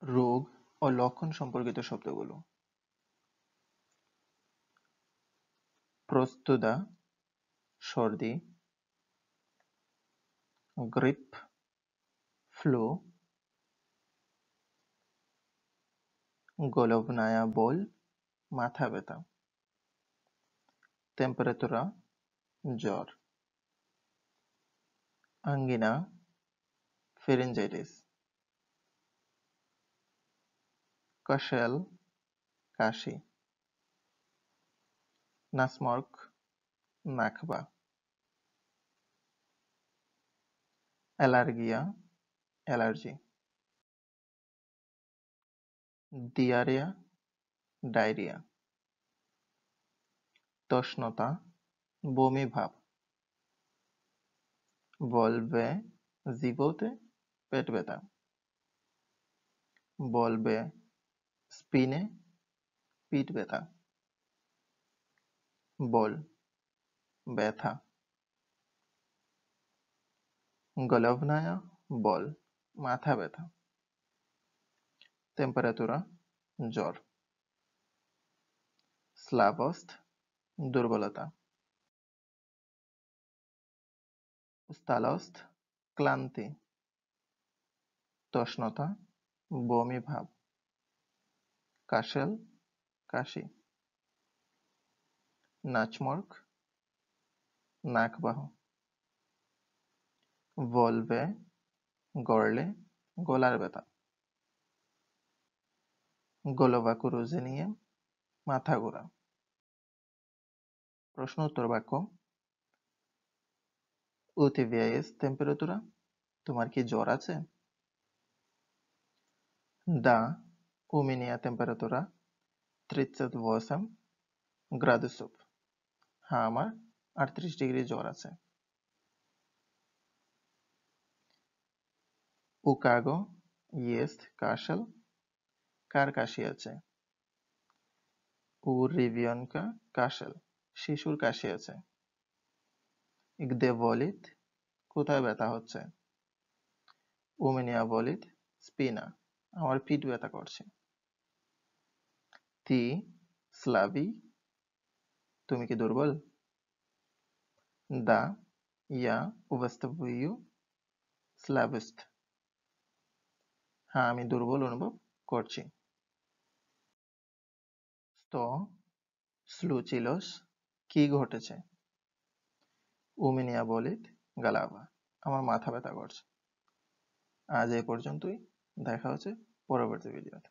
রোগ ও লক্ষণ সম্পর্কিত শব্দগুলো: প্রস্তুদা, সর্দি, গ্রিপ, ফ্লু, গোলভনায়া বোল, মাথা ব্যথা, টেম্পারেতুরা, জ্বর, আঙ্গিনা, ফেরিঞ্জাইটিস, কাশেল, কাশি, নাসমর্ক, নাকবা, অ্যালার্গিয়া, অ্যালার্জি, দিয়ারিয়া, ডায়রিয়া, তষ্ণতা, বমি ভাব, বলবে জিভোতে পেট ব্যথা, বলবে স্পিনে পিঠ ব্যথা, বল ব্যথা, গোলভনায়া বল মাথা ব্যথা, টেম্পারেতুরা জ্বর, স্লাবস্ট দুর্বলতা, স্তালস্ট ক্লান্তি, তষ্ণতা বমি ভাব, কাশেল কাশি, নাচমর্ক নাকবাহ, ভলভে গড়লে গলার ব্যথা, গোলোভাকুরোজেনিয়াম মাথা ঘোরা। প্রশ্ন উত্তর বাক্য: উটিভিয়াইস টেম্পারেতুরা, তোমার কি জ্বর আছে? দা উমিনিয়া টেম্পারেতুরা 38 গ্রাদুসুপ, হ্যাঁ আমার 38 ডিগ্রি জ্বর আছে। উকাগো ইয়েস্ট কাশেল, কার কাশি আছে? উরিভিয়নকা কাশেল, শিশুর কাশি আছে। ইগদে ভলিত, কোথায় ব্যথা হচ্ছে? উমিনিয়া ভলিত স্পিনা, আমার পিঠ ব্যথা করছে। তি স্লাভি, তুমি কি দুর্বল? দা ইয়া উবস্তভুয়ু স্লাভিস্ট, হ্যাঁ আমি দুর্বল অনুভব করছি। স্ত স্লুচিলস, কি ঘটেছে? উমিনিয়া বলিত গালাভা, আমার মাথা ব্যথা করছে। আজ এই পর্যন্তই, দেখা হচ্ছে পরবর্তী ভিডিওতে।